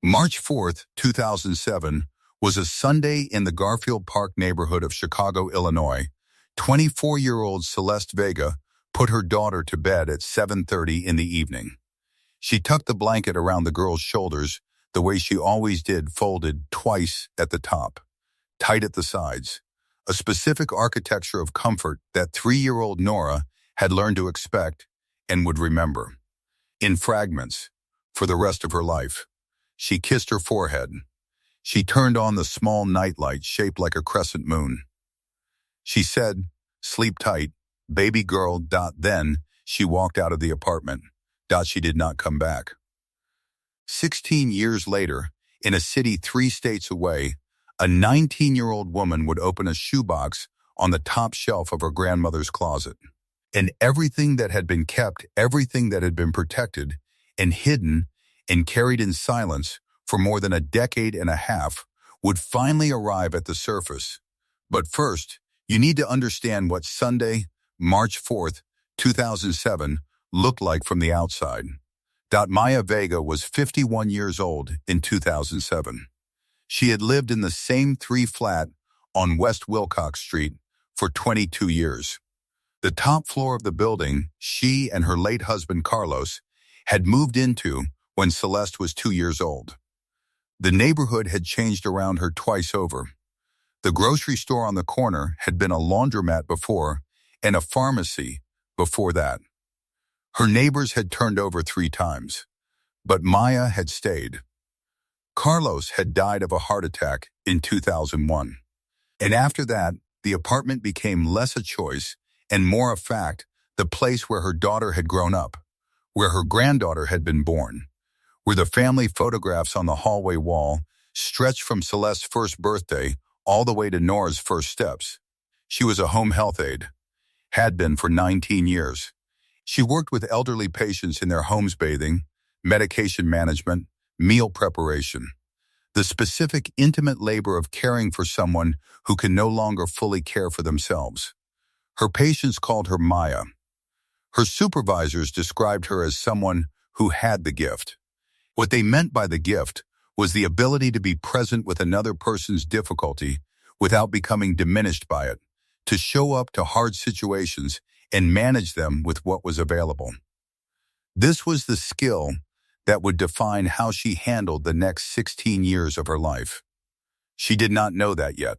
March 4th, 2007, was a Sunday in the Garfield Park neighborhood of Chicago, Illinois. 24-year-old Celeste Vega put her daughter to bed at 7:30 in the evening. She tucked the blanket around the girl's shoulders the way she always did, folded twice at the top, tight at the sides, a specific architecture of comfort that 3-year-old Nora had learned to expect and would remember. In fragments, for the rest of her life. She kissed her forehead. She turned on the small nightlight shaped like a crescent moon. She said, "Sleep tight, baby girl." Then she walked out of the apartment. She did not come back. 16 years later, in a city 3 states away, a 19-year-old woman would open a shoebox on the top shelf of her grandmother's closet. And everything that had been kept, everything that had been protected and hidden and carried in silence for more than a decade and a half would finally arrive at the surface. But first, you need to understand what Sunday, March 4th, 2007, looked like from the outside. Maya Vega was 51 years old in 2007. She had lived in the same 3-flat on West Wilcox Street for 22 years. The top floor of the building she and her late husband Carlos had moved into when Celeste was 2 years old. The neighborhood had changed around her twice over. The grocery store on the corner had been a laundromat before and a pharmacy before that. Her neighbors had turned over 3 times, but Maya had stayed. Carlos had died of a heart attack in 2001. And after that, the apartment became less a choice and more a fact, the place where her daughter had grown up, where her granddaughter had been born, where the family photographs on the hallway wall stretched from Celeste's first birthday all the way to Nora's first steps. She was a home health aide, had been for 19 years. She worked with elderly patients in their homes, bathing, medication management, meal preparation, the specific intimate labor of caring for someone who can no longer fully care for themselves. Her patients called her Maya. Her supervisors described her as someone who had the gift. What they meant by the gift was the ability to be present with another person's difficulty without becoming diminished by it, to show up to hard situations and manage them with what was available. This was the skill that would define how she handled the next 16 years of her life. She did not know that yet.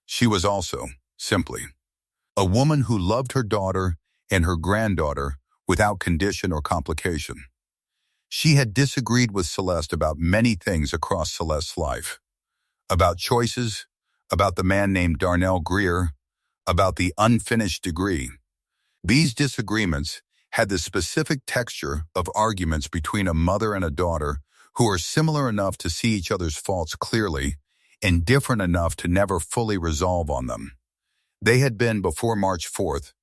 She was also, simply, a woman who loved her daughter and her granddaughter without condition or complication. She had disagreed with Celeste about many things across Celeste's life. About choices, about the man named Darnell Greer, about the unfinished degree. These disagreements had the specific texture of arguments between a mother and a daughter who are similar enough to see each other's faults clearly and different enough to never fully resolve on them. They had been, before March 4th,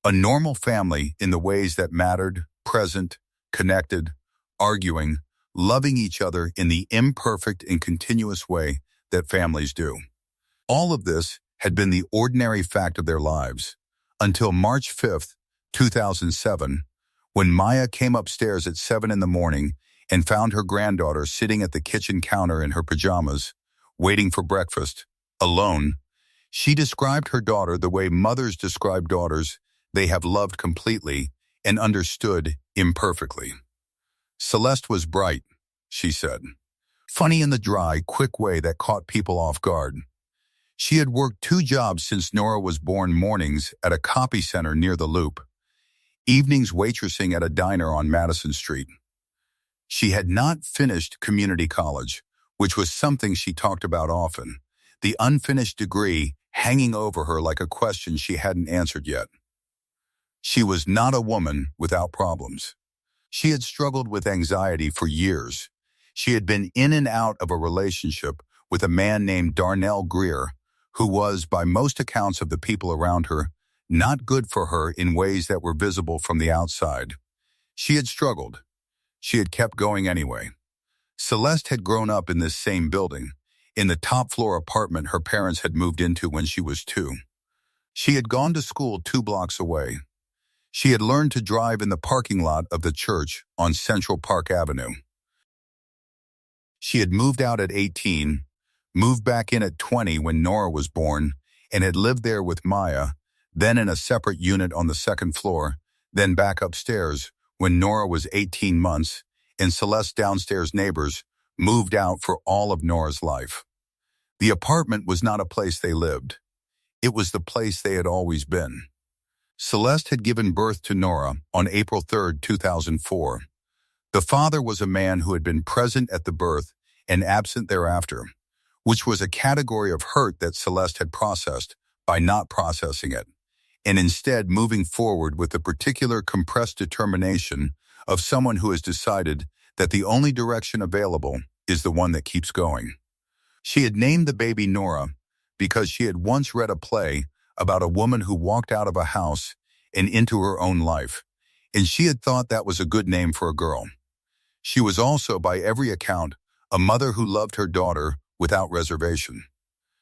a normal family in the ways that mattered, present, connected, arguing, loving each other in the imperfect and continuous way that families do. All of this had been the ordinary fact of their lives until March 5th, 2007, when Maya came upstairs at 7 in the morning and found her granddaughter sitting at the kitchen counter in her pajamas, waiting for breakfast, alone. She described her daughter the way mothers describe daughters they have loved completely and understood imperfectly. Celeste was bright, she said. Funny in the dry, quick way that caught people off guard. She had worked 2 jobs since Nora was born: mornings at a copy center near the Loop, evenings waitressing at a diner on Madison Street. She had not finished community college, which was something she talked about often, the unfinished degree hanging over her like a question she hadn't answered yet. She was not a woman without problems. She had struggled with anxiety for years. She had been in and out of a relationship with a man named Darnell Greer, who was, by most accounts of the people around her, not good for her in ways that were visible from the outside. She had struggled. She had kept going anyway. Celeste had grown up in this same building, in the top-floor apartment her parents had moved into when she was 2. She had gone to school 2 blocks away. She had learned to drive in the parking lot of the church on Central Park Avenue. She had moved out at 18, moved back in at 20 when Nora was born, and had lived there with Maya, then in a separate unit on the second floor, then back upstairs when Nora was 18 months, and Celeste's downstairs neighbors moved out for all of Nora's life. The apartment was not a place they lived. It was the place they had always been. Celeste had given birth to Nora on April 3, 2004. The father was a man who had been present at the birth and absent thereafter, which was a category of hurt that Celeste had processed by not processing it, and instead moving forward with the particular compressed determination of someone who has decided that the only direction available is the one that keeps going. She had named the baby Nora because she had once read a play about a woman who walked out of a house and into her own life, and she had thought that was a good name for a girl. She was also, by every account, a mother who loved her daughter without reservation.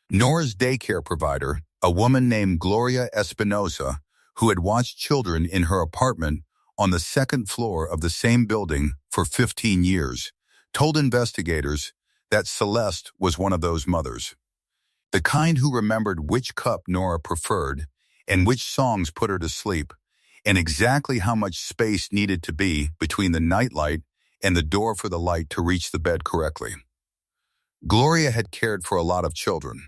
Nora's daycare provider, a woman named Gloria Espinosa, who had watched children in her apartment on the second floor of the same building for 15 years, told investigators that Celeste was one of those mothers. The kind who remembered which cup Nora preferred and which songs put her to sleep, and exactly how much space needed to be between the nightlight and the door for the light to reach the bed correctly. Gloria had cared for a lot of children.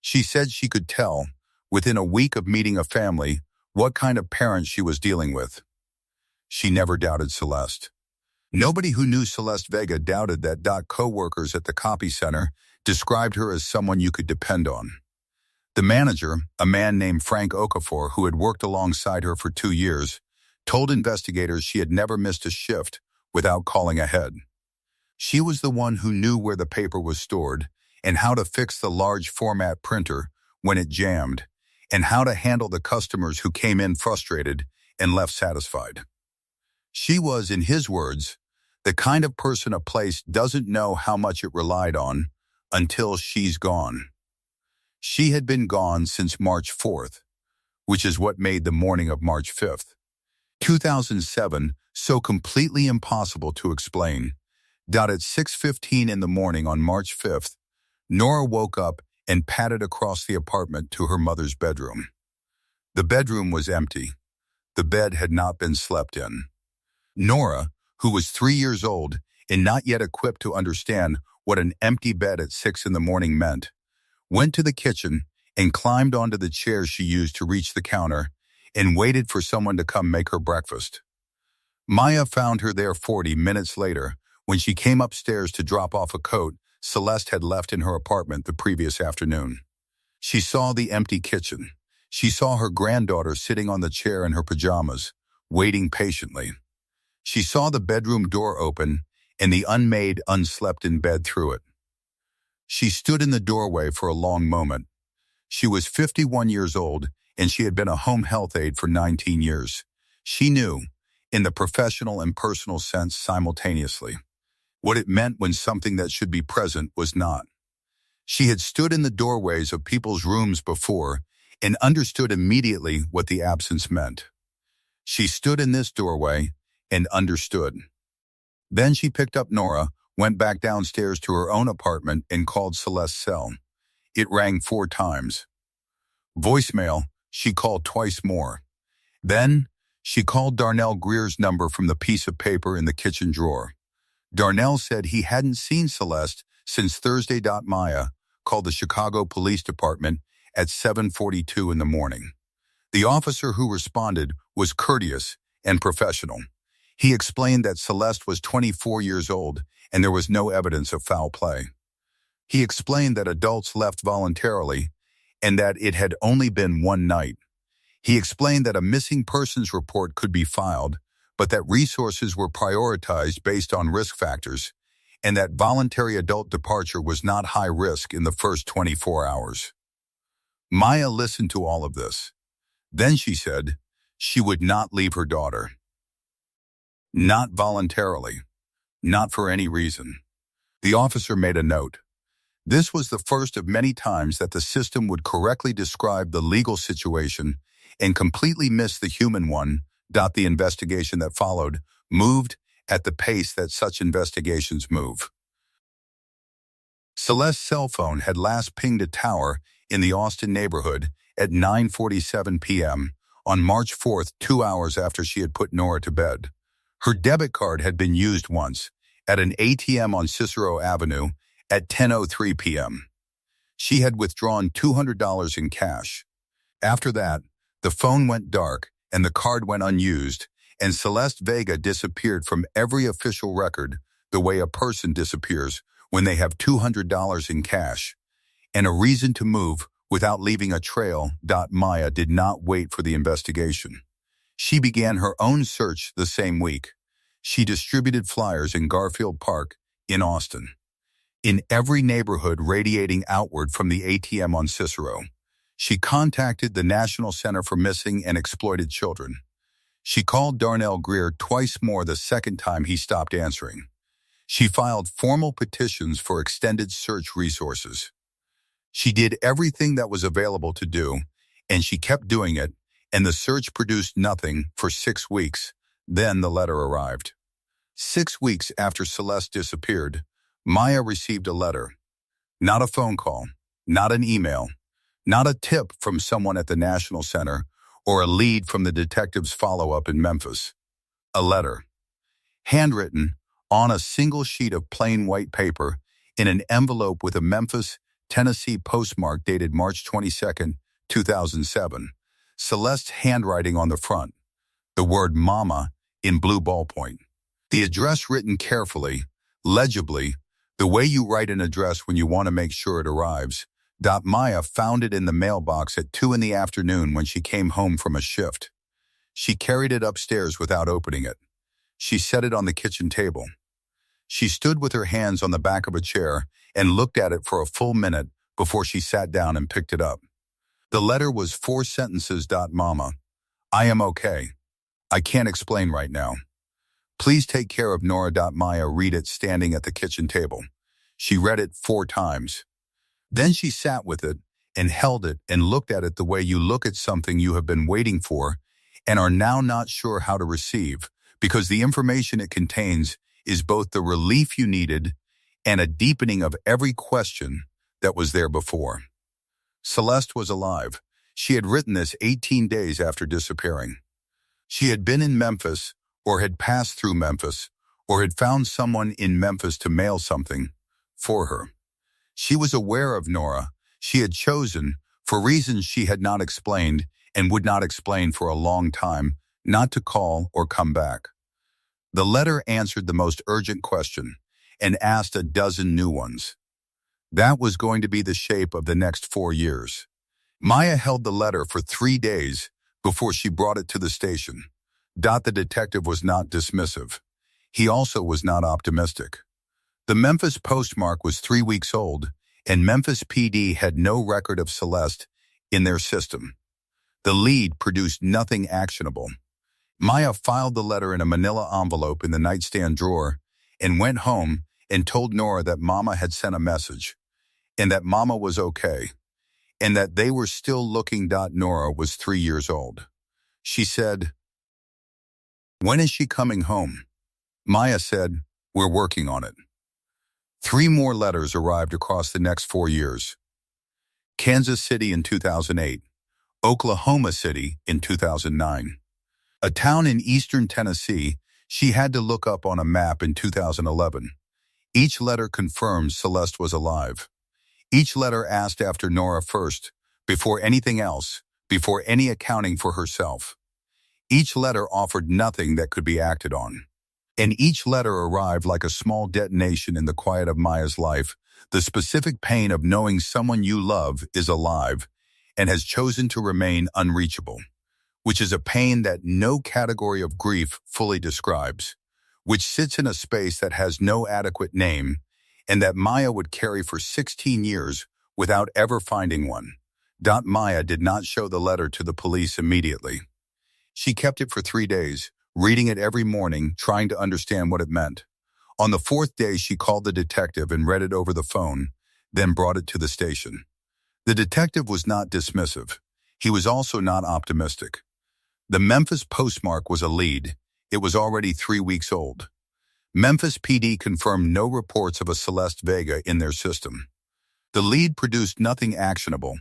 She said she could tell, within a week of meeting a family, what kind of parents she was dealing with. She never doubted Celeste. Nobody who knew Celeste Vega doubted that. Co-workers at the copy center described her as someone you could depend on. The manager, a man named Frank Okafor, who had worked alongside her for 2 years, told investigators she had never missed a shift without calling ahead. She was the one who knew where the paper was stored and how to fix the large format printer when it jammed, and how to handle the customers who came in frustrated and left satisfied. She was, in his words, the kind of person a place doesn't know how much it relied on until she's gone. She had been gone since March 4th, which is what made the morning of March 5th, 2007 so completely impossible to explain. At 6:15 in the morning on March 5th, Nora woke up and padded across the apartment to her mother's bedroom. The bedroom was empty. The bed had not been slept in. Nora, who was 3 years old and not yet equipped to understand what an empty bed at 6 in the morning meant, went to the kitchen and climbed onto the chair she used to reach the counter and waited for someone to come make her breakfast. Maya found her there 40 minutes later when she came upstairs to drop off a coat Celeste had left in her apartment the previous afternoon. She saw the empty kitchen. She saw her granddaughter sitting on the chair in her pajamas, waiting patiently. She saw the bedroom door open and the unmade, unslept-in bed through it. She stood in the doorway for a long moment. She was 51 years old, and she had been a home health aide for 19 years. She knew, in the professional and personal sense simultaneously, what it meant when something that should be present was not. She had stood in the doorways of people's rooms before and understood immediately what the absence meant. She stood in this doorway and understood. Then she picked up Nora, went back downstairs to her own apartment, and called Celeste's cell. It rang 4 times. Voicemail, she called twice more. Then, she called Darnell Greer's number from the piece of paper in the kitchen drawer. Darnell said he hadn't seen Celeste since Thursday. Maya called the Chicago Police Department at 7:42 in the morning. The officer who responded was courteous and professional. He explained that Celeste was 24 years old and there was no evidence of foul play. He explained that adults left voluntarily and that it had only been one night. He explained that a missing persons report could be filed, but that resources were prioritized based on risk factors, and that voluntary adult departure was not high risk in the first 24 hours. Maya listened to all of this. Then she said she would not leave her daughter. Not voluntarily. Not for any reason. The officer made a note. This was the first of many times that the system would correctly describe the legal situation and completely miss the human one. The investigation that followed moved at the pace that such investigations move. Celeste's cell phone had last pinged a tower in the Austin neighborhood at 9:47 p.m. on March 4th, 2 hours after she had put Nora to bed. Her debit card had been used once at an ATM on Cicero Avenue at 10:03 p.m. She had withdrawn $200 in cash. After that, the phone went dark and the card went unused, and Celeste Vega disappeared from every official record the way a person disappears when they have $200 in cash and a reason to move without leaving a trail. Maya did not wait for the investigation. She began her own search the same week. She distributed flyers in Garfield Park in Austin, in every neighborhood radiating outward from the ATM on Cicero. She contacted the National Center for Missing and Exploited Children. She called Darnell Greer twice more the second time he stopped answering. She filed formal petitions for extended search resources. She did everything that was available to do, and she kept doing it, and the search produced nothing for 6 weeks. Then the letter arrived. 6 weeks after Celeste disappeared, Maya received a letter. Not a phone call, not an email, not a tip from someone at the National Center or a lead from the detective's follow-up in Memphis. A letter. Handwritten on a single sheet of plain white paper in an envelope with a Memphis, Tennessee postmark dated March 22, 2007. Celeste's handwriting on the front. The word Mama in blue ballpoint. The address written carefully, legibly, the way you write an address when you want to make sure it arrives. Maya found it in the mailbox at 2 in the afternoon when she came home from a shift. She carried it upstairs without opening it. She set it on the kitchen table. She stood with her hands on the back of a chair and looked at it for a full minute before she sat down and picked it up. The letter was 4 sentences. Mama, I am okay. I can't explain right now. Please take care of Nora. Maya read it standing at the kitchen table. She read it 4 times. Then she sat with it and held it and looked at it the way you look at something you have been waiting for and are now not sure how to receive, because the information it contains is both the relief you needed and a deepening of every question that was there before. Celeste was alive. She had written this 18 days after disappearing. She had been in Memphis, or had passed through Memphis, or had found someone in Memphis to mail something for her. She was aware of Nora. She had chosen, for reasons she had not explained and would not explain for a long time, not to call or come back. The letter answered the most urgent question and asked a dozen new ones. That was going to be the shape of the next 4 years. Maya held the letter for 3 days before she brought it to the station. The detective was not dismissive. He also was not optimistic. The Memphis postmark was 3 weeks old, and Memphis PD had no record of Celeste in their system. The lead produced nothing actionable. Maya filed the letter in a manila envelope in the nightstand drawer and went home and told Nora that Mama had sent a message, and that Mama was okay, and that they were still looking. Nora was 3 years old. She said, "When is she coming home?" Maya said, "We're working on it." 3 more letters arrived across the next 4 years. Kansas City in 2008, Oklahoma City in 2009. A town in eastern Tennessee she had to look up on a map in 2011. Each letter confirmed Celeste was alive. Each letter asked after Nora first, before anything else, before any accounting for herself. Each letter offered nothing that could be acted on. And each letter arrived like a small detonation in the quiet of Maya's life, the specific pain of knowing someone you love is alive and has chosen to remain unreachable, which is a pain that no category of grief fully describes, which sits in a space that has no adequate name, and that Maya would carry for 16 years without ever finding one. Maya did not show the letter to the police immediately. She kept it for 3 days, reading it every morning, trying to understand what it meant. On the 4th day, she called the detective and read it over the phone, then brought it to the station. The detective was not dismissive. He was also not optimistic. The Memphis postmark was a lead. It was already 3 weeks old. Memphis PD confirmed no reports of a Celeste Vega in their system. The lead produced nothing actionable.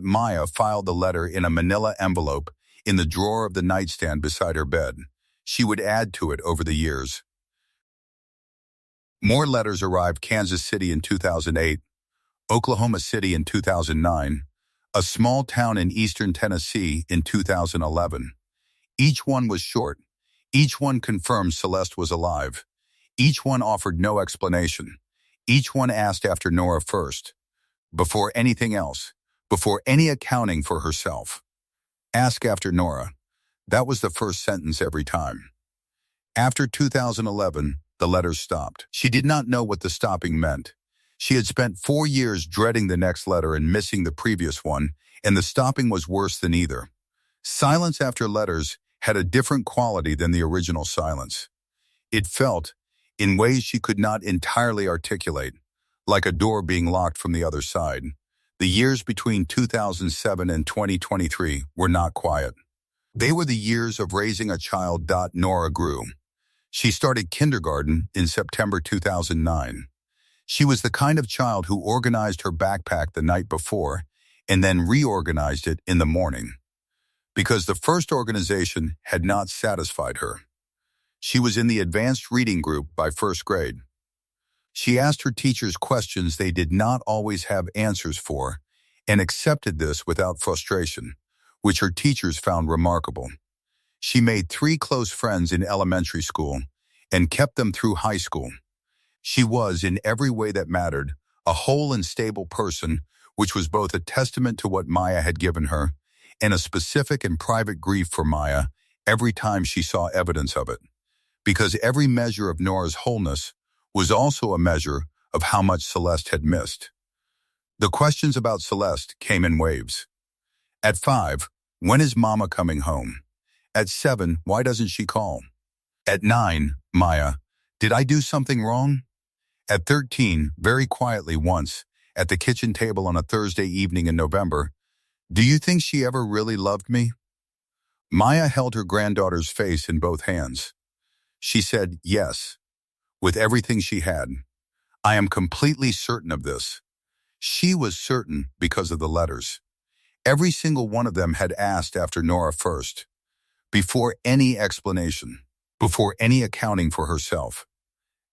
Maya filed the letter in a manila envelope in the drawer of the nightstand beside her bed. She would add to it over the years. More letters arrived: Kansas City in 2008, Oklahoma City in 2009, a small town in eastern Tennessee in 2011. Each one was short. Each one confirmed Celeste was alive. Each one offered no explanation. Each one asked after Nora first. Before anything else. Before any accounting for herself. Ask after Nora. That was the first sentence every time. After 2011, the letters stopped. She did not know what the stopping meant. She had spent 4 years dreading the next letter and missing the previous one, and the stopping was worse than either. Silence after letters had a different quality than the original silence. It felt, in ways she could not entirely articulate, like a door being locked from the other side. The years between 2007 and 2023 were not quiet. They were the years of raising a child. Nora grew. She started kindergarten in September 2009. She was the kind of child who organized her backpack the night before and then reorganized it in the morning, because the first organization had not satisfied her. She was in the advanced reading group by first grade. She asked her teachers questions they did not always have answers for and accepted this without frustration, which her teachers found remarkable. She made 3 close friends in elementary school and kept them through high school. She was, in every way that mattered, a whole and stable person, which was both a testament to what Maya had given her and a specific and private grief for Maya every time she saw evidence of it, because every measure of Nora's wholeness was also a measure of how much Celeste had missed. The questions about Celeste came in waves. At 5, when is Mama coming home? At 7, why doesn't she call? At 9, Maya, did I do something wrong? At 13, very quietly once, at the kitchen table on a Thursday evening in November, do you think she ever really loved me? Maya held her granddaughter's face in both hands. She said yes, with everything she had. I am completely certain of this. She was certain because of the letters. Every single one of them had asked after Nora first, before any explanation, before any accounting for herself.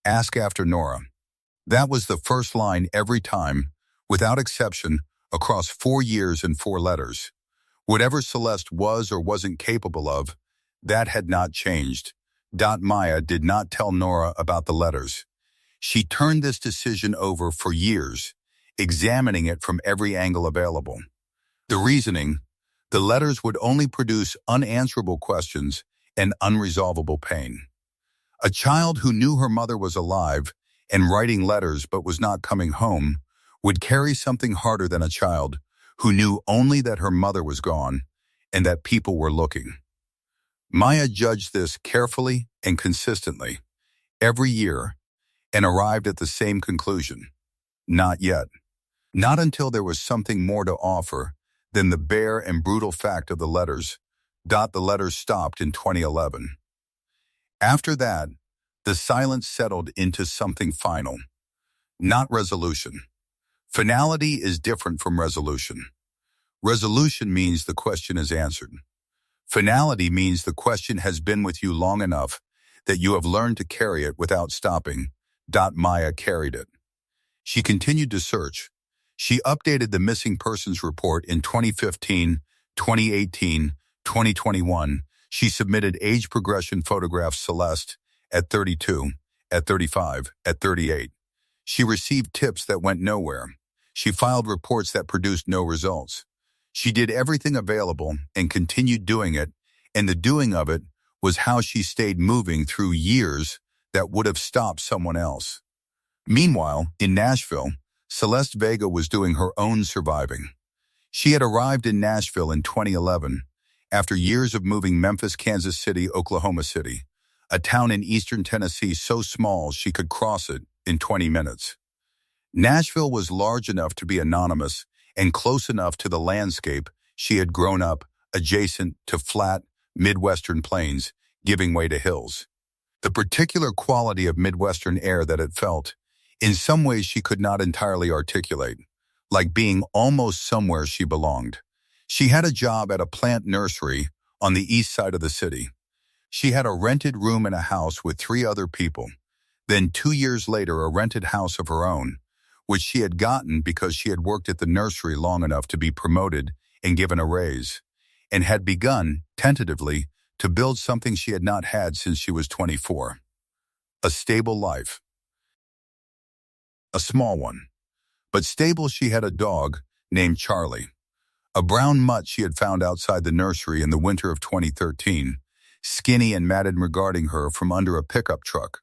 Ask after Nora. That was the first line every time, without exception, across 4 years and 4 letters. Whatever Celeste was or wasn't capable of, that had not changed. Maya did not tell Nora about the letters. She turned this decision over for years, examining it from every angle available. The reasoning: the letters would only produce unanswerable questions and unresolvable pain. A child who knew her mother was alive and writing letters but was not coming home would carry something harder than a child who knew only that her mother was gone and that people were looking. Maya judged this carefully and consistently, every year, and arrived at the same conclusion. Not yet. Not until there was something more to offer than the bare and brutal fact of the letters. The letters stopped in 2011. After that, the silence settled into something final, not resolution. Finality is different from resolution. Resolution means the question is answered. Finality means the question has been with you long enough that you have learned to carry it without stopping. Maya carried it. She continued to search. She updated the missing persons report in 2015, 2018, 2021. She submitted age progression photographs Celeste at 32, at 35, at 38. She received tips that went nowhere. She filed reports that produced no results. She did everything available and continued doing it, and the doing of it was how she stayed moving through years that would have stopped someone else. Meanwhile, in Nashville, Celeste Vega was doing her own surviving. She had arrived in Nashville in 2011, after years of moving Memphis, Kansas City, Oklahoma City, a town in eastern Tennessee so small she could cross it in 20 minutes. Nashville was large enough to be anonymous and close enough to the landscape she had grown up, adjacent to flat, Midwestern plains, giving way to hills. The particular quality of Midwestern air that it felt, in some ways she could not entirely articulate, like being almost somewhere she belonged. She had a job at a plant nursery on the east side of the city. She had a rented room in a house with 3 other people. Then 2 years later, a rented house of her own, which she had gotten because she had worked at the nursery long enough to be promoted and given a raise, and had begun, tentatively, to build something she had not had since she was 24. A stable life. A small one. But stable. She had a dog named Charlie, a brown mutt she had found outside the nursery in the winter of 2013, skinny and matted regarding her from under a pickup truck,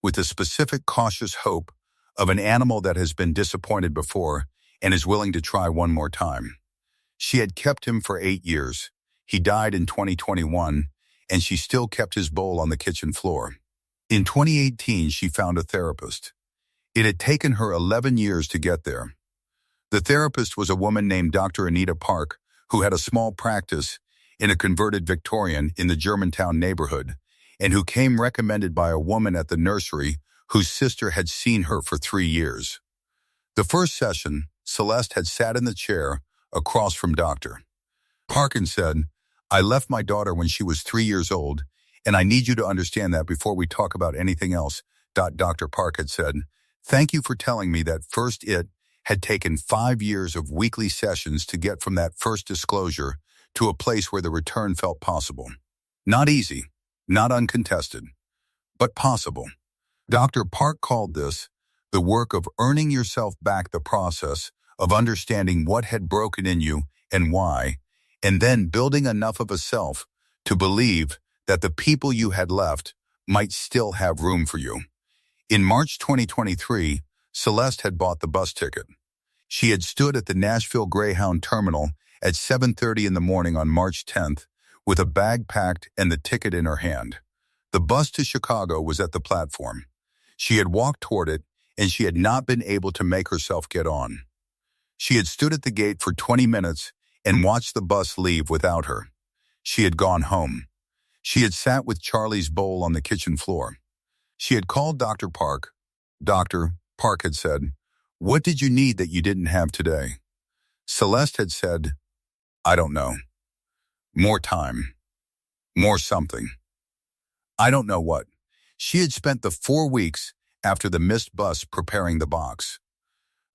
with the specific cautious hope of an animal that has been disappointed before and is willing to try one more time. She had kept him for 8 years. He died in 2021, and she still kept his bowl on the kitchen floor. In 2018, she found a therapist. It had taken her 11 years to get there. The therapist was a woman named Dr. Anita Park, who had a small practice in a converted Victorian in the Germantown neighborhood, and who came recommended by a woman at the nursery whose sister had seen her for 3 years. The first session, Celeste had sat in the chair across from Dr. Park and said, "I left my daughter when she was 3 years old, and I need you to understand that before we talk about anything else." Dr. Park had said, "Thank you for telling me that first. It had taken 5 years of weekly sessions to get from that first disclosure to a place where the return felt possible. Not easy, not uncontested, but possible." Dr. Park called this the work of earning yourself back, the process of understanding what had broken in you and why, and then building enough of a self to believe that the people you had left might still have room for you. In March 2023, Celeste had bought the bus ticket. She had stood at the Nashville Greyhound terminal at 7:30 in the morning on March 10th with a bag packed and the ticket in her hand. The bus to Chicago was at the platform. She had walked toward it, and she had not been able to make herself get on. She had stood at the gate for 20 minutes and watched the bus leave without her. She had gone home. She had sat with Charlie's bowl on the kitchen floor. She had called Dr. Park. Dr. Park had said, "What did you need that you didn't have today?" Celeste had said, "I don't know. More time. More something. I don't know what." She had spent the 4 weeks after the missed bus preparing the box.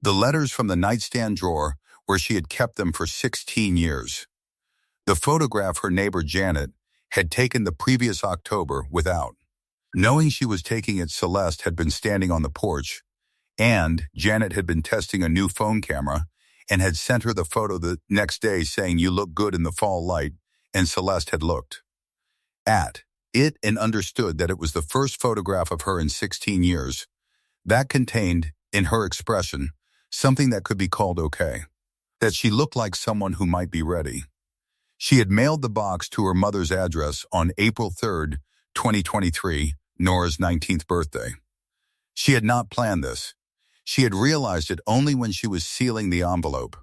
The letters from the nightstand drawer where she had kept them for 16 years. The photograph her neighbor Janet had taken the previous October without. Knowing she was taking it, Celeste had been standing on the porch, and Janet had been testing a new phone camera and had sent her the photo the next day saying, "You look good in the fall light," and Celeste had looked at it and understood that it was the first photograph of her in 16 years that contained, in her expression, something that could be called okay. That she looked like someone who might be ready. She had mailed the box to her mother's address on April 3rd, 2023, Nora's 19th birthday. She had not planned this. She had realized it only when she was sealing the envelope.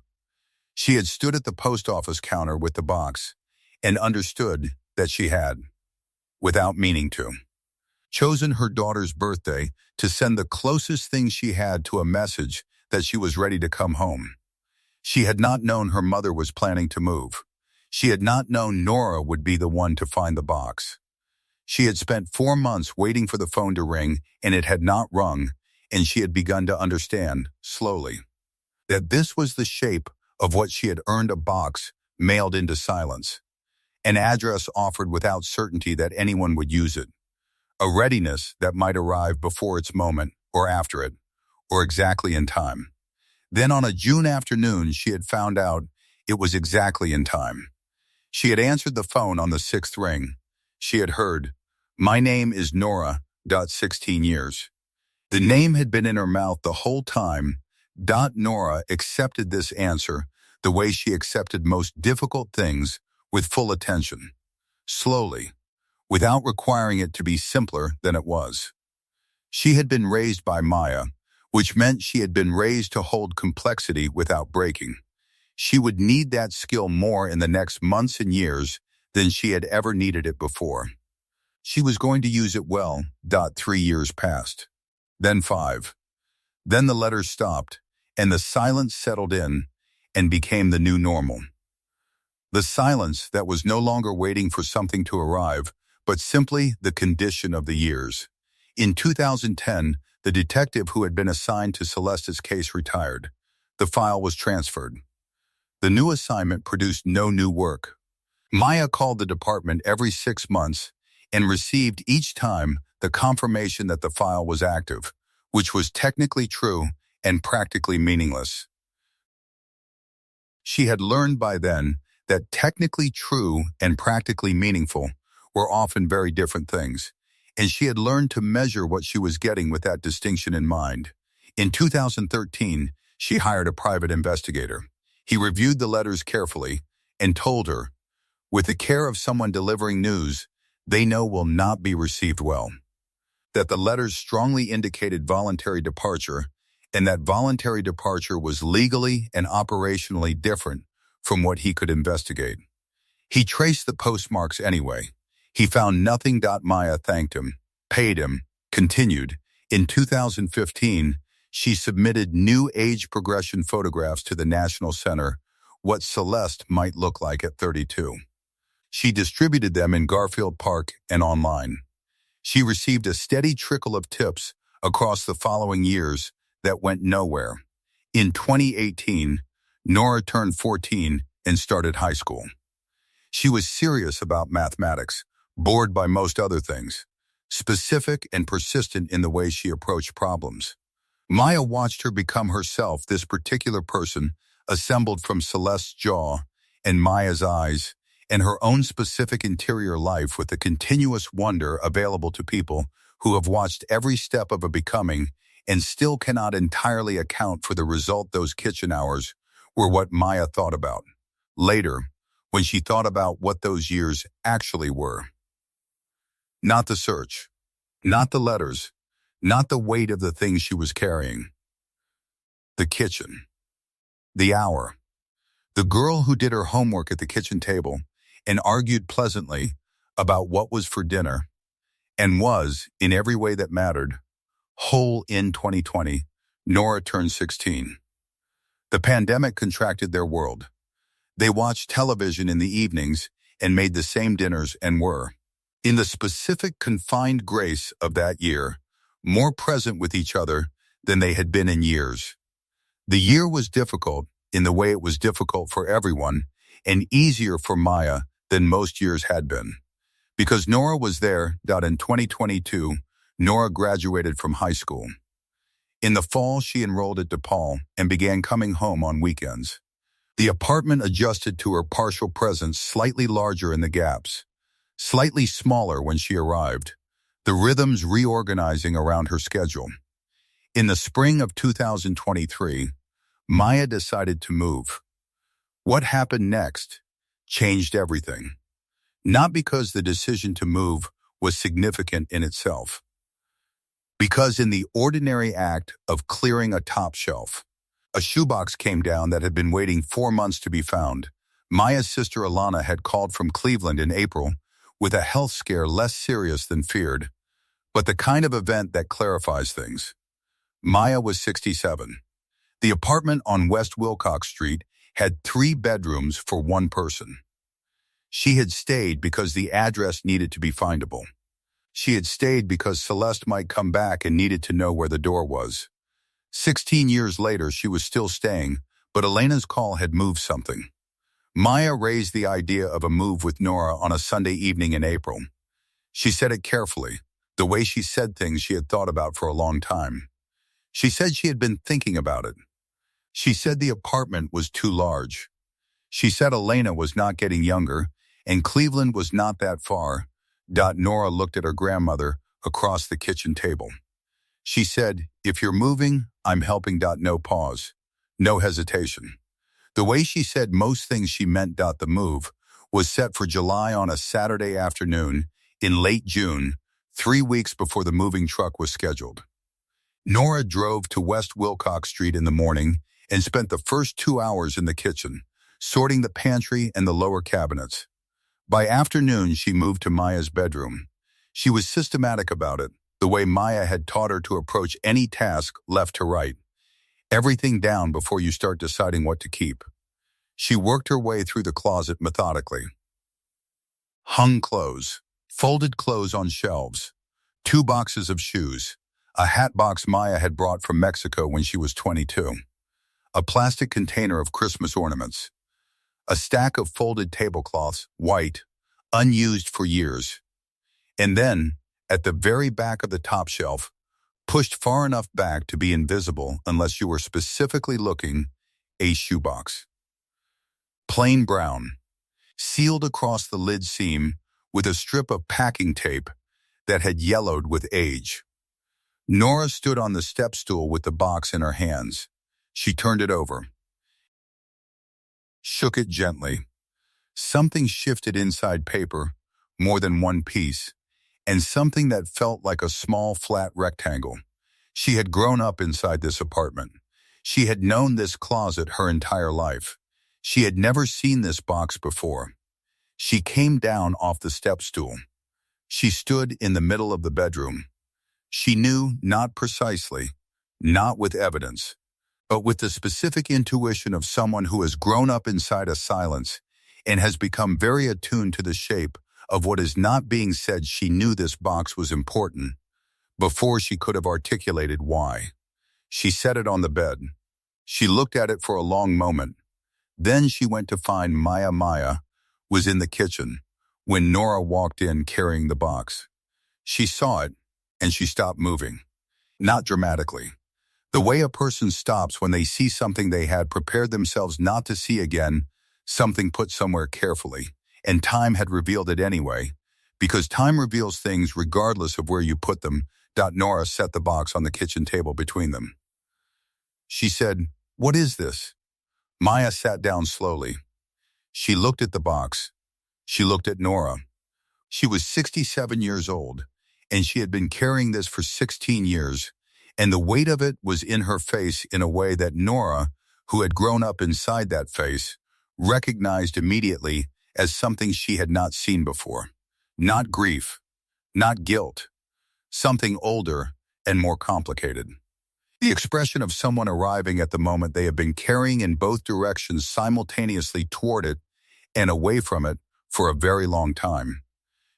She had stood at the post office counter with the box and understood that she had, without meaning to, chosen her daughter's birthday to send the closest thing she had to a message that she was ready to come home. She had not known her mother was planning to move. She had not known Nora would be the one to find the box. She had spent 4 months waiting for the phone to ring, and it had not rung, and she had begun to understand, slowly, that this was the shape of what she had earned: a box mailed into silence, an address offered without certainty that anyone would use it, a readiness that might arrive before its moment or after it, or exactly in time. Then on a June afternoon, she had found out it was exactly in time. She had answered the phone on the 6th ring. She had heard, "My name is Nora, 16 years. The name had been in her mouth the whole time. Nora accepted this answer the way she accepted most difficult things, with full attention, slowly, without requiring it to be simpler than it was. She had been raised by Maya, which meant she had been raised to hold complexity without breaking. She would need that skill more in the next months and years than she had ever needed it before. She was going to use it well. 3 years passed. Then 5. Then the letters stopped, and the silence settled in and became the new normal. The silence that was no longer waiting for something to arrive, but simply the condition of the years. In 2010, the detective who had been assigned to Celeste's case retired. The file was transferred. The new assignment produced no new work. Maya called the department every 6 months and received each time the confirmation that the file was active, which was technically true and practically meaningless. She had learned by then that technically true and practically meaningful were often very different things, and she had learned to measure what she was getting with that distinction in mind. In 2013, she hired a private investigator. He reviewed the letters carefully and told her, with the care of someone delivering news they know will not be received well, that the letters strongly indicated voluntary departure, and that voluntary departure was legally and operationally different from what he could investigate. He traced the postmarks anyway. He found nothing. Maya thanked him, paid him, continued. In 2015, she submitted new age progression photographs to the National Center, what Celeste might look like at 32. She distributed them in Garfield Park and online. She received a steady trickle of tips across the following years that went nowhere. In 2018, Nora turned 14 and started high school. She was serious about mathematics, bored by most other things, specific and persistent in the way she approached problems. Maya watched her become herself, this particular person assembled from Celeste's jaw and Maya's eyes, and her own specific interior life with the continuous wonder available to people who have watched every step of a becoming and still cannot entirely account for the result. Those kitchen hours were what Maya thought about. Later, when she thought about what those years actually were. Not the search, not the letters, not the weight of the things she was carrying. The kitchen. The hour. The girl who did her homework at the kitchen table and argued pleasantly about what was for dinner and was, in every way that mattered, whole. In 2020, Nora turned 16. The pandemic contracted their world. They watched television in the evenings and made the same dinners and were, in the specific confined grace of that year, more present with each other than they had been in years. The year was difficult in the way it was difficult for everyone and easier for Maya than most years had been. Because Nora was there. In 2022, Nora graduated from high school. In the fall, she enrolled at DePaul and began coming home on weekends. The apartment adjusted to her partial presence, slightly larger in the gaps, slightly smaller when she arrived, the rhythms reorganizing around her schedule. In the spring of 2023, Maya decided to move. What happened next changed everything. Not because the decision to move was significant in itself, because in the ordinary act of clearing a top shelf, a shoebox came down that had been waiting 4 months to be found. Maya's sister Alana had called from Cleveland in April with a health scare less serious than feared, but the kind of event that clarifies things. Maya was 67. The apartment on West Wilcox Street had 3 bedrooms for 1 person. She had stayed because the address needed to be findable. She had stayed because Celeste might come back and needed to know where the door was. 16 years later, she was still staying, but Elena's call had moved something. Maya raised the idea of a move with Nora on a Sunday evening in April. She said it carefully, the way she said things she had thought about for a long time. She said she had been thinking about it. She said the apartment was too large. She said Elena was not getting younger, and Cleveland was not that far. Nora looked at her grandmother across the kitchen table. She said, "If you're moving, I'm helping." No pause, no hesitation. The way she said most things she meant. The move was set for July on a Saturday afternoon in late June, 3 weeks before the moving truck was scheduled. Nora drove to West Wilcox Street in the morning and spent the first 2 hours in the kitchen, sorting the pantry and the lower cabinets. By afternoon, she moved to Maya's bedroom. She was systematic about it, the way Maya had taught her to approach any task left to right. Everything down before you start deciding what to keep. She worked her way through the closet methodically. Hung clothes, folded clothes on shelves, 2 boxes of shoes, a hat box Maya had brought from Mexico when she was 22, a plastic container of Christmas ornaments, a stack of folded tablecloths, white, unused for years. And then, at the very back of the top shelf, pushed far enough back to be invisible unless you were specifically looking, a shoebox. Plain brown, sealed across the lid seam with a strip of packing tape that had yellowed with age. Nora stood on the step stool with the box in her hands. She turned it over, shook it gently. Something shifted inside paper, more than one piece, and something that felt like a small flat rectangle. She had grown up inside this apartment. She had known this closet her entire life. She had never seen this box before. She came down off the step stool. She stood in the middle of the bedroom. She knew not precisely, not with evidence, but with the specific intuition of someone who has grown up inside a silence and has become very attuned to the shape of what is not being said. She knew this box was important before she could have articulated why. She set it on the bed. She looked at it for a long moment. Then she went to find Maya. Maya was in the kitchen when Nora walked in carrying the box. She saw it, and she stopped moving. Not dramatically. The way a person stops when they see something they had prepared themselves not to see again, something put somewhere carefully, and time had revealed it anyway, because time reveals things regardless of where you put them. Nora set the box on the kitchen table between them. She said, "What is this?" Maya sat down slowly. She looked at the box. She looked at Nora. She was 67 years old, and she had been carrying this for 16 years, and the weight of it was in her face in a way that Nora, who had grown up inside that face, recognized immediately as something she had not seen before. Not grief, not guilt, something older and more complicated. The expression of someone arriving at the moment they have been carrying in both directions simultaneously toward it and away from it for a very long time.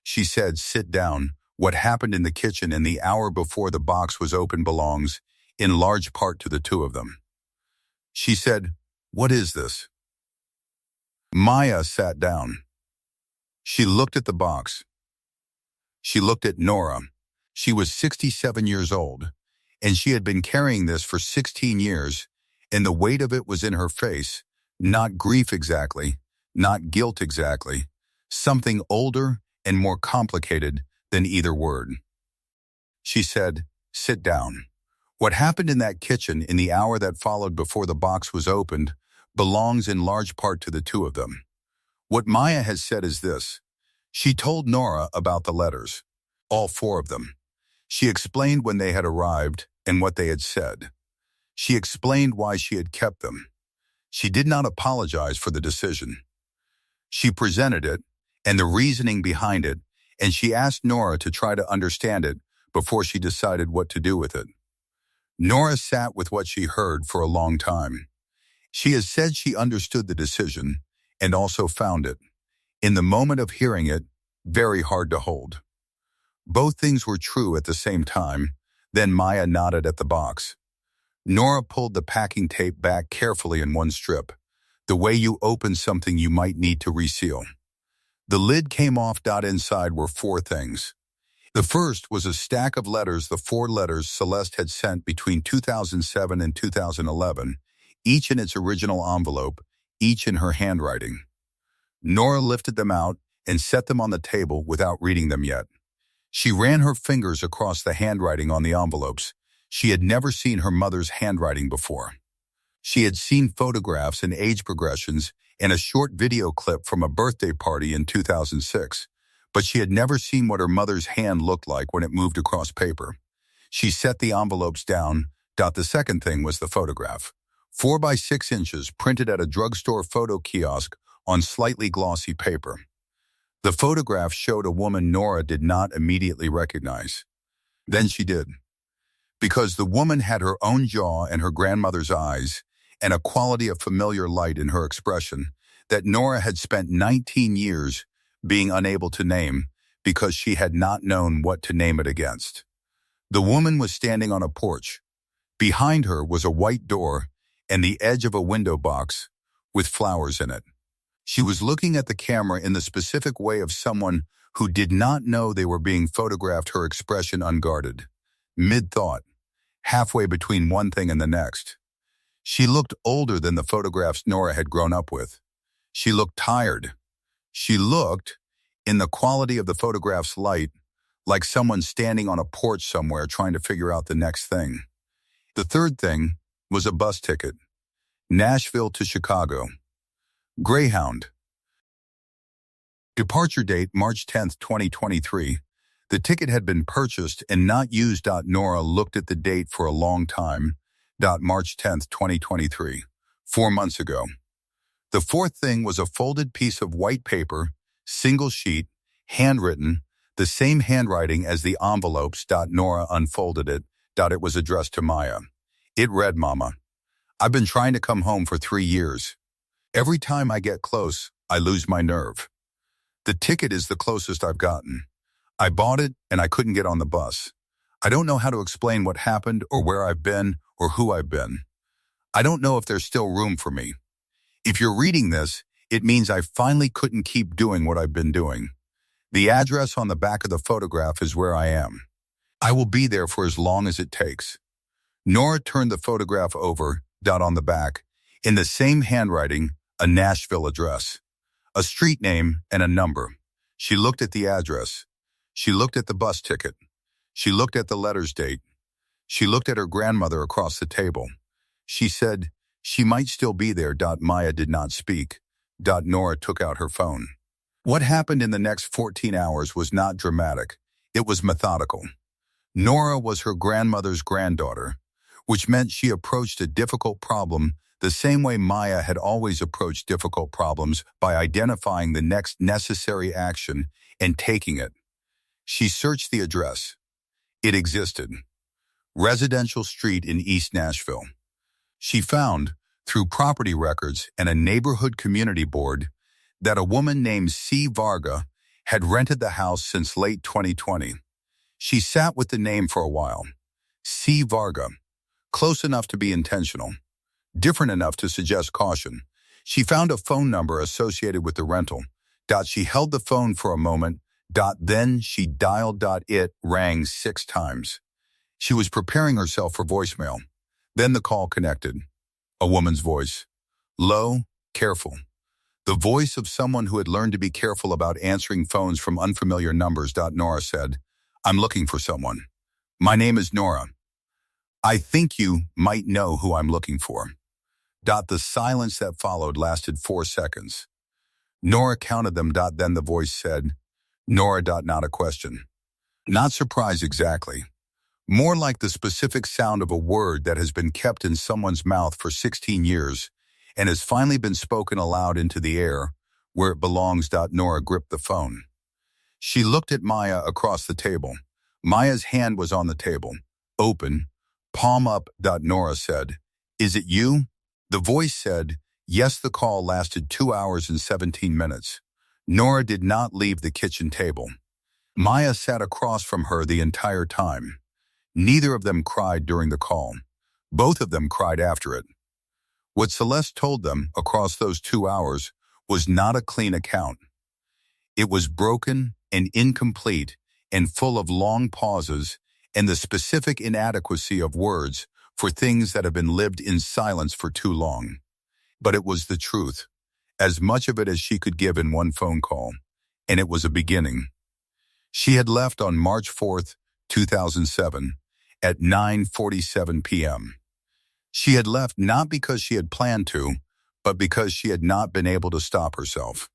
She said, "Sit down. What happened in the kitchen in the hour before the box was opened belongs, in large part, to the two of them." She said, "What is this?" Maya sat down. She looked at the box. She looked at Nora. She was 67 years old, and she had been carrying this for 16 years, and the weight of it was in her face, not grief exactly, not guilt exactly, something older and more complicated than either word. She said, "Sit down. What happened in that kitchen in the hour that followed before the box was opened belongs in large part to the two of them." What Maya has said is this. She told Nora about the letters, all 4 of them. She explained when they had arrived and what they had said. She explained why she had kept them. She did not apologize for the decision. She presented it and the reasoning behind it, and she asked Nora to try to understand it before she decided what to do with it. Nora sat with what she heard for a long time. She has said she understood the decision and also found it, in the moment of hearing it, very hard to hold. Both things were true at the same time. Then Maya nodded at the box. Nora pulled the packing tape back carefully in one strip, the way you open something you might need to reseal. The lid came off. Inside were 4 things. The first was a stack of letters, the 4 letters Celeste had sent between 2007 and 2011, each in its original envelope, each in her handwriting. Nora lifted them out and set them on the table without reading them yet. She ran her fingers across the handwriting on the envelopes. She had never seen her mother's handwriting before. She had seen photographs and age progressions and a short video clip from a birthday party in 2006, but she had never seen what her mother's hand looked like when it moved across paper. She set the envelopes down. The second thing was the photograph. 4 by 6 inches, printed at a drugstore photo kiosk on slightly glossy paper. The photograph showed a woman Nora did not immediately recognize. Then she did. because the woman had her own jaw and her grandmother's eyes and a quality of familiar light in her expression that Nora had spent 19 years being unable to name because she had not known what to name it against. The woman was standing on a porch. Behind her was a white door and the edge of a window box with flowers in it. She was looking at the camera in the specific way of someone who did not know they were being photographed, her expression unguarded, mid-thought, halfway between one thing and the next. She looked older than the photographs Nora had grown up with. She looked tired. She looked, in the quality of the photograph's light, like someone standing on a porch somewhere trying to figure out the next thing. The third thing was a bus ticket. Nashville to Chicago. Greyhound. Departure date March 10, 2023. The ticket had been purchased and not used. Nora looked at the date for a long time. March 10, 2023. 4 months ago. The fourth thing was a folded piece of white paper, single sheet, handwritten, the same handwriting as the envelopes. Nora unfolded it. It was addressed to Maya. It read, "Mama, I've been trying to come home for 3 years. Every time I get close, I lose my nerve. The ticket is the closest I've gotten. I bought it and I couldn't get on the bus. I don't know how to explain what happened or where I've been or who I've been. I don't know if there's still room for me. If you're reading this, it means I finally couldn't keep doing what I've been doing. The address on the back of the photograph is where I am. I will be there for as long as it takes." Nora turned the photograph over, on the back, in the same handwriting, a Nashville address, a street name, and a number. She looked at the address. She looked at the bus ticket. She looked at the letter's date. She looked at her grandmother across the table. She said, "She might still be there." Maya did not speak. Nora took out her phone. What happened in the next 14 hours was not dramatic. It was methodical. Nora was her grandmother's granddaughter, which meant she approached a difficult problem the same way Maya had always approached difficult problems, by identifying the next necessary action and taking it. She searched the address. It existed. Residential Street in East Nashville. She found, through property records and a neighborhood community board, that a woman named C. Varga had rented the house since late 2020. She sat with the name for a while. C. Varga. Close enough to be intentional. Different enough to suggest caution. She found a phone number associated with the rental. She held the phone for a moment. Then she dialed. It rang 6 times. She was preparing herself for voicemail. Then the call connected. A woman's voice. Low, careful. The voice of someone who had learned to be careful about answering phones from unfamiliar numbers. Nora said, "I'm looking for someone. My name is Nora. I think you might know who I'm looking for." The silence that followed lasted 4 seconds. Nora counted them. Then the voice said, "Nora. Not a question. Not surprise exactly. More like the specific sound of a word that has been kept in someone's mouth for 16 years and has finally been spoken aloud into the air, where it belongs." Nora gripped the phone. She looked at Maya across the table. Maya's hand was on the table, open, palm up. Nora said, "Is it you?" The voice said, yes. The call lasted 2 hours and 17 minutes. Nora did not leave the kitchen table. Maya sat across from her the entire time. Neither of them cried during the call. Both of them cried after it. What Celeste told them across those 2 hours was not a clean account. It was broken and incomplete and full of long pauses and the specific inadequacy of words for things that have been lived in silence for too long. But it was the truth, as much of it as she could give in one phone call, and it was a beginning. She had left on March 4th, 2007, at 9:47 p.m. She had left not because she had planned to, but because she had not been able to stop herself.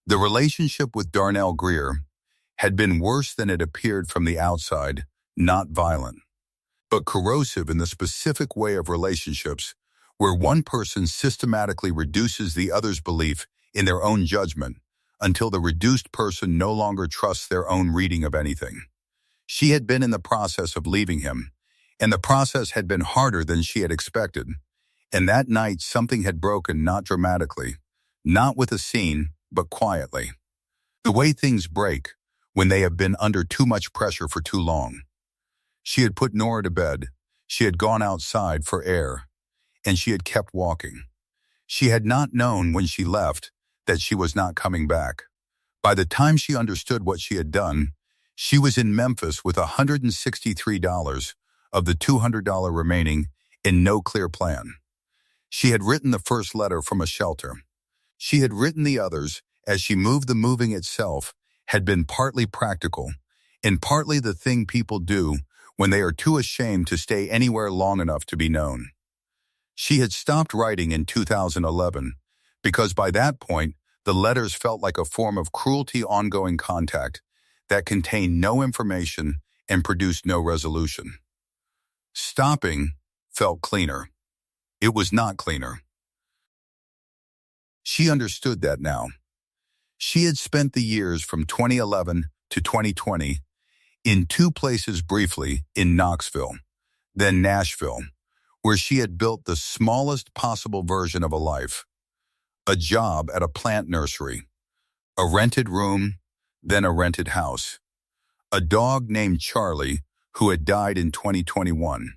The relationship with Darnell Greer had been worse than it appeared from the outside, not violent, but corrosive in the specific way of relationships where one person systematically reduces the other's belief in their own judgment until the reduced person no longer trusts their own reading of anything. She had been in the process of leaving him, And the process had been harder than she had expected. And that night, something had broken, not dramatically, not with a scene, but quietly. The way things break when they have been under too much pressure for too long. She had put Nora to bed. She had gone outside for air, and she had kept walking. She had not known when she left that she was not coming back. By the time she understood what she had done, she was in Memphis with $163 of the $200 remaining and no clear plan. She had written the first letter from a shelter. She had written the others as she moved. The moving itself had been partly practical and partly the thing people do when they are too ashamed to stay anywhere long enough to be known. She had stopped writing in 2011 because by that point, the letters felt like a form of cruelty, ongoing contact that contained no information and produced no resolution. Stopping felt cleaner. It was not cleaner. She understood that now. She had spent the years from 2011 to 2020 in two places briefly, in Knoxville, then Nashville, where she had built the smallest possible version of a life. A job at a plant nursery, a rented room, then a rented house. A dog named Charlie who had died in 2021.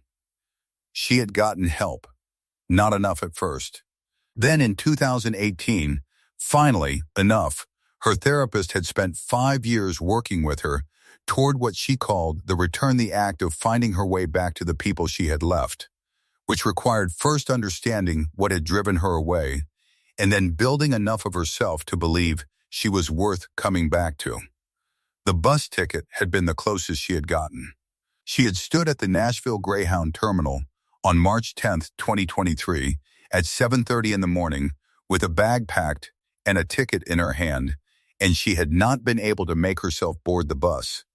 She had gotten help, not enough at first. Then in 2018, finally, enough. Her therapist had spent 5 years working with her toward what she called the return, the act of finding her way back to the people she had left, which required first understanding what had driven her away and then building enough of herself to believe she was worth coming back to. The bus ticket had been the closest she had gotten. She had stood at the Nashville Greyhound Terminal on March 10, 2023, at 7:30 in the morning with a bag packed and a ticket in her hand, and she had not been able to make herself board the bus.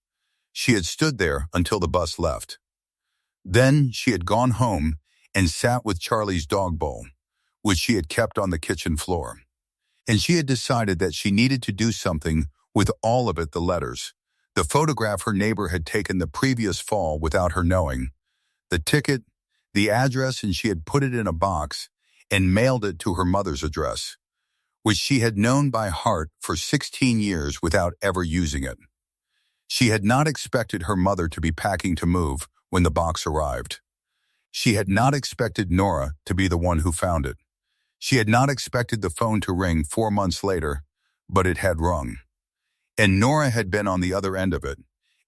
She had stood there until the bus left. Then she had gone home and sat with Charlie's dog bowl, which she had kept on the kitchen floor. And she had decided that she needed to do something with all of it: the letters, the photograph her neighbor had taken the previous fall without her knowing, the ticket, the address, and she had put it in a box and mailed it to her mother's address, which she had known by heart for 16 years without ever using it. She had not expected her mother to be packing to move when the box arrived. She had not expected Nora to be the one who found it. She had not expected the phone to ring 4 months later, but it had rung. And Nora had been on the other end of it.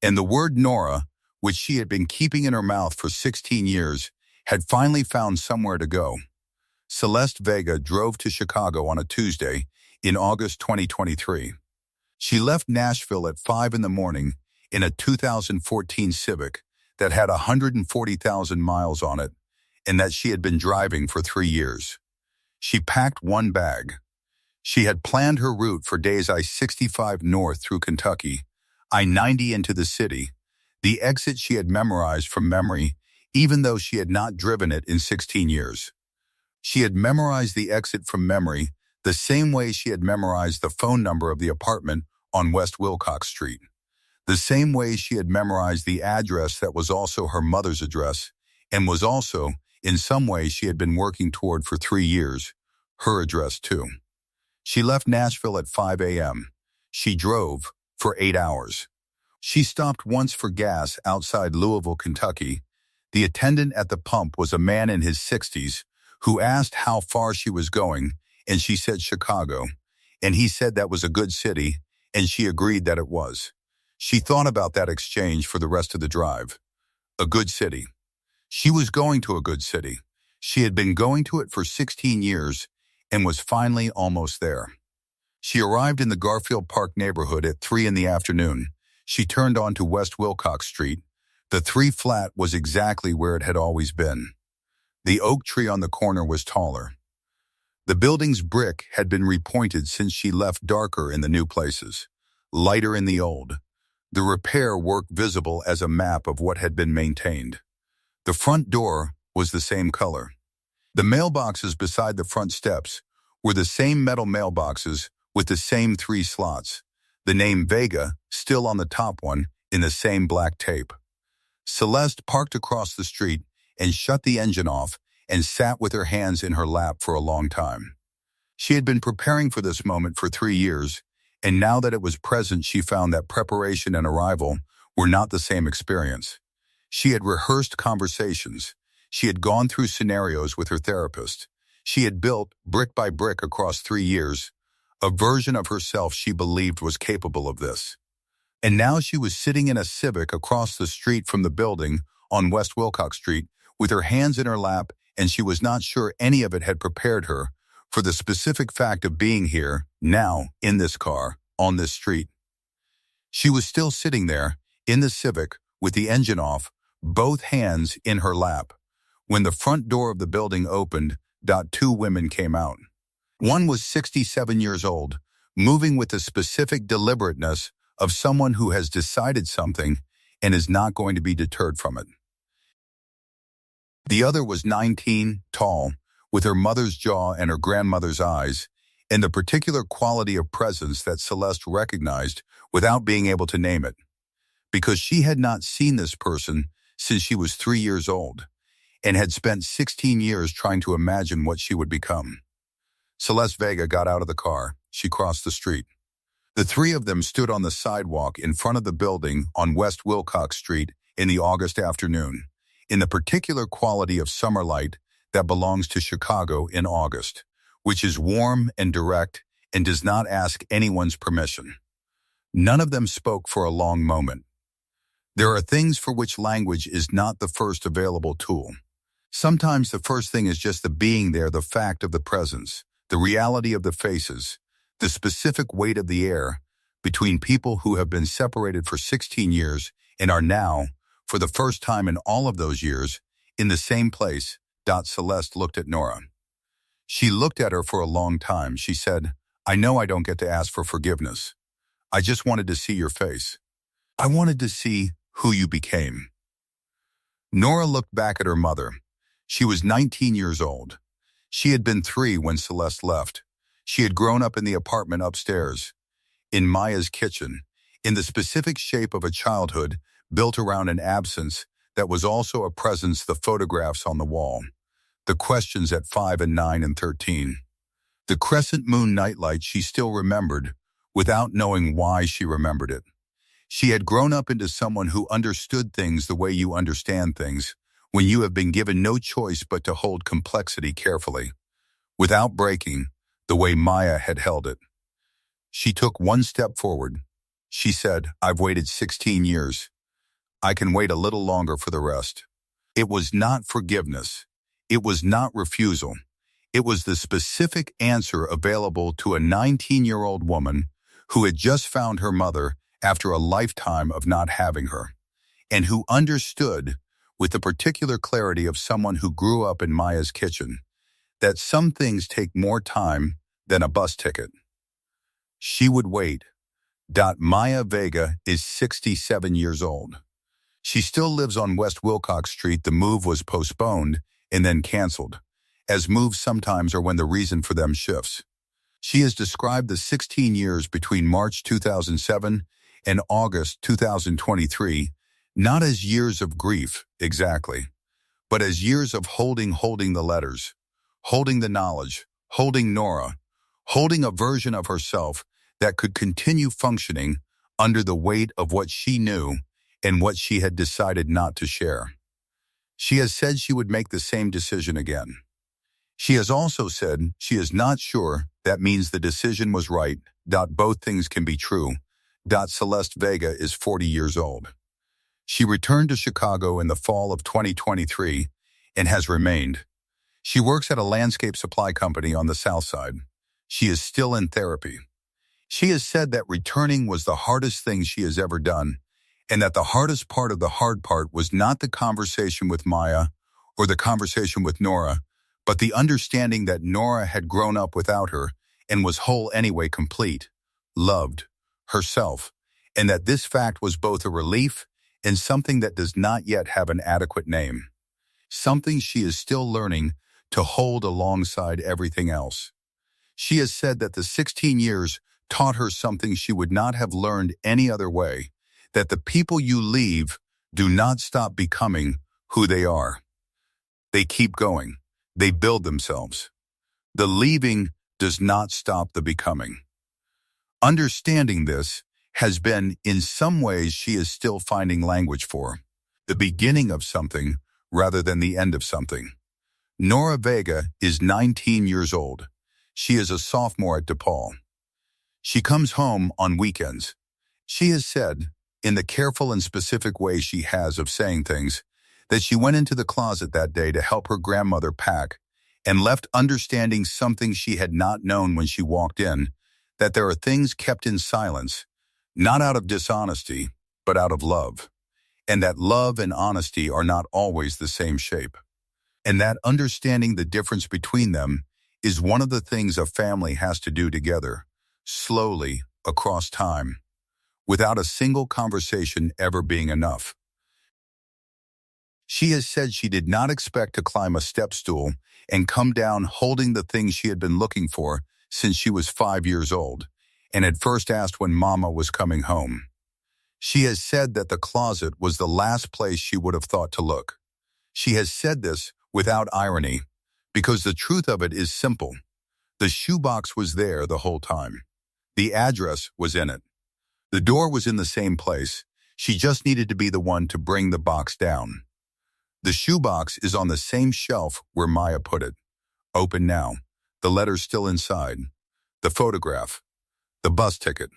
And the word Nora, which she had been keeping in her mouth for 16 years, had finally found somewhere to go. Celeste Vega drove to Chicago on a Tuesday in August 2023. She left Nashville at 5 in the morning in a 2014 Civic that had 140,000 miles on it and that she had been driving for 3 years. She packed one bag. She had planned her route for days: I-65 north through Kentucky, I-90 into the city, the exit she had memorized from memory, even though she had not driven it in 16 years. She had memorized the exit from memory the same way she had memorized the phone number of the apartment on West Wilcox Street, the same way she had memorized the address that was also her mother's address and was also, in some way she had been working toward for 3 years, her address too. She left Nashville at 5 a.m. She drove for 8 hours. She stopped once for gas outside Louisville, Kentucky. The attendant at the pump was a man in his 60s who asked how far she was going, and she said Chicago, and he said that was a good city, and she agreed that it was. She thought about that exchange for the rest of the drive. A good city. She was going to a good city. She had been going to it for 16 years and was finally almost there. She arrived in the Garfield Park neighborhood at 3 in the afternoon. She turned onto West Wilcox Street. The 3 flat was exactly where it had always been. The oak tree on the corner was taller. The building's brick had been repointed since she left, darker in the new places, lighter in the old. The repair work visible as a map of what had been maintained. The front door was the same color. The mailboxes beside the front steps were the same metal mailboxes with the same 3 slots, the name Vega still on the top one in the same black tape. Celeste parked across the street and shut the engine off and sat with her hands in her lap for a long time. She had been preparing for this moment for 3 years, and now that it was present, she found that preparation and arrival were not the same experience. She had rehearsed conversations. She had gone through scenarios with her therapist. She had built, brick by brick across 3 years, a version of herself she believed was capable of this. And now she was sitting in a Civic across the street from the building on West Wilcox Street with her hands in her lap, and she was not sure any of it had prepared her for the specific fact of being here, now, in this car, on this street. She was still sitting there, in the Civic, with the engine off, both hands in her lap, when the front door of the building opened. 2 women came out. One was 67 years old, moving with the specific deliberateness of someone who has decided something and is not going to be deterred from it. The other was 19, tall, with her mother's jaw and her grandmother's eyes, and the particular quality of presence that Celeste recognized without being able to name it, because she had not seen this person since she was 3 years old, and had spent 16 years trying to imagine what she would become. Celeste Vega got out of the car. She crossed the street. The 3 of them stood on the sidewalk in front of the building on West Wilcox Street in the August afternoon, in the particular quality of summer light that belongs to Chicago in August, which is warm and direct and does not ask anyone's permission. None of them spoke for a long moment. There are things for which language is not the first available tool. Sometimes the first thing is just the being there, the fact of the presence, the reality of the faces, the specific weight of the air between people who have been separated for 16 years and are now, for the first time in all of those years, in the same place. Celeste looked at Nora. She looked at her for a long time. She said, "I know I don't get to ask for forgiveness. I just wanted to see your face. I wanted to see who you became." Nora looked back at her mother. She was 19 years old. She had been 3 when Celeste left. She had grown up in the apartment upstairs, in Maya's kitchen, in the specific shape of a childhood built around an absence that was also a presence, the photographs on the wall, the questions at 5 and 9 and 13. The crescent moon nightlight she still remembered, without knowing why she remembered it. She had grown up into someone who understood things the way you understand things, when you have been given no choice but to hold complexity carefully, without breaking, the way Maya had held it. She took one step forward. She said, "I've waited 16 years. I can wait a little longer for the rest." It was not forgiveness. It was not refusal. It was the specific answer available to a 19-year-old woman who had just found her mother after a lifetime of not having her, and who understood, with the particular clarity of someone who grew up in Maya's kitchen, that some things take more time than a bus ticket. She would wait. Maya Vega is 67 years old. She still lives on West Wilcox Street. The move was postponed and then canceled, as moves sometimes are when the reason for them shifts. She has described the 16 years between March 2007 and August 2023 not as years of grief, exactly, but as years of holding the letters, holding the knowledge, holding Nora, holding a version of herself that could continue functioning under the weight of what she knew and what she had decided not to share. She has said she would make the same decision again. She has also said she is not sure that means the decision was right. Both things can be true. Celeste Vega is 40 years old. She returned to Chicago in the fall of 2023 and has remained. She works at a landscape supply company on the South Side. She is still in therapy. She has said that returning was the hardest thing she has ever done, and that the hardest part of the hard part was not the conversation with Maya or the conversation with Nora, but the understanding that Nora had grown up without her and was whole anyway, complete, loved, herself, and that this fact was both a relief and something that does not yet have an adequate name, something she is still learning to hold alongside everything else. She has said that the 16 years taught her something she would not have learned any other way, that the people you leave do not stop becoming who they are. They keep going. They build themselves. The leaving does not stop the becoming. Understanding this has been, in some ways, she is still finding language for the beginning of something rather than the end of something. Nora Vega is 19 years old. She is a sophomore at DePaul. She comes home on weekends. She has said, in the careful and specific way she has of saying things, that she went into the closet that day to help her grandmother pack and left understanding something she had not known when she walked in, that there are things kept in silence, not out of dishonesty, but out of love, and that love and honesty are not always the same shape, and that understanding the difference between them is one of the things a family has to do together, slowly, across time, without a single conversation ever being enough. She has said she did not expect to climb a step stool and come down holding the things she had been looking for since she was 5 years old, and had first asked when Mama was coming home. She has said that the closet was the last place she would have thought to look. She has said this without irony, because the truth of it is simple. The shoebox was there the whole time. The address was in it. The door was in the same place. She just needed to be the one to bring the box down. The shoebox is on the same shelf where Maya put it. Open now. The letter's still inside. The photograph. The bus ticket.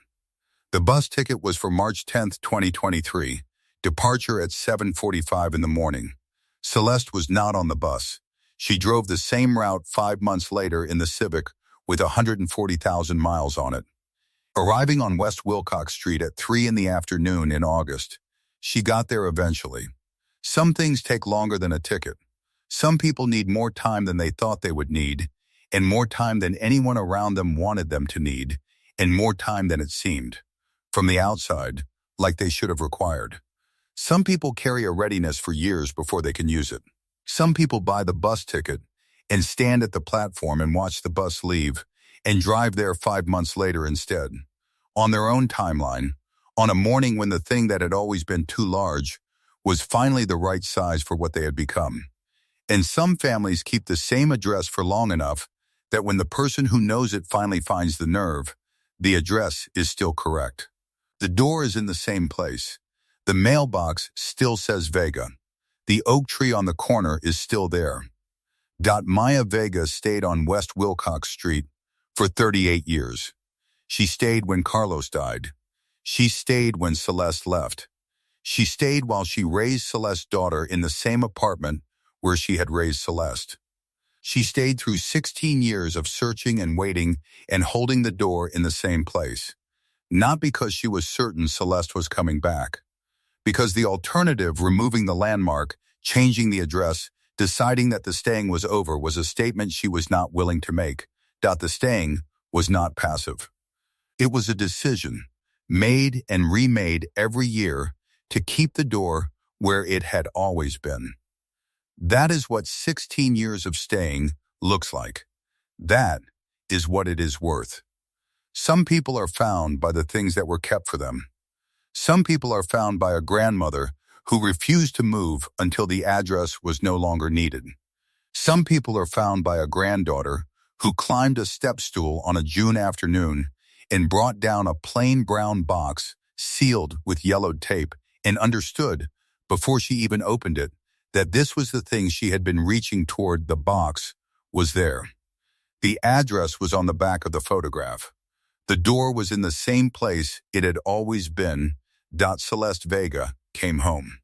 The bus ticket was for March 10th, 2023. Departure at 7:45 in the morning. Celeste was not on the bus. She drove the same route 5 months later in the Civic with 140,000 miles on it. Arriving on West Wilcox Street at 3 in the afternoon in August, she got there eventually. Some things take longer than a ticket. Some people need more time than they thought they would need, and more time than anyone around them wanted them to need, and more time than it seemed, from the outside, like they should have required. Some people carry a readiness for years before they can use it. Some people buy the bus ticket and stand at the platform and watch the bus leave and drive there 5 months later instead, on their own timeline, on a morning when the thing that had always been too large was finally the right size for what they had become. And some families keep the same address for long enough that when the person who knows it finally finds the nerve, the address is still correct. The door is in the same place. The mailbox still says Vega. The oak tree on the corner is still there. Maya Vega stayed on West Wilcox Street for 38 years. She stayed when Carlos died. She stayed when Celeste left. She stayed while she raised Celeste's daughter in the same apartment where she had raised Celeste. She stayed through 16 years of searching and waiting and holding the door in the same place. Not because she was certain Celeste was coming back. Because the alternative, removing the landmark, changing the address, deciding that the staying was over, was a statement she was not willing to make. The staying was not passive. It was a decision, made and remade every year, to keep the door where it had always been. That is what 16 years of staying looks like. That is what it is worth. Some people are found by the things that were kept for them. Some people are found by a grandmother who refused to move until the address was no longer needed. Some people are found by a granddaughter who climbed a step stool on a June afternoon and brought down a plain brown box sealed with yellowed tape and understood, before she even opened it, that this was the thing she had been reaching toward. The box was there. The address was on the back of the photograph. The door was in the same place it had always been. Celeste Vega came home.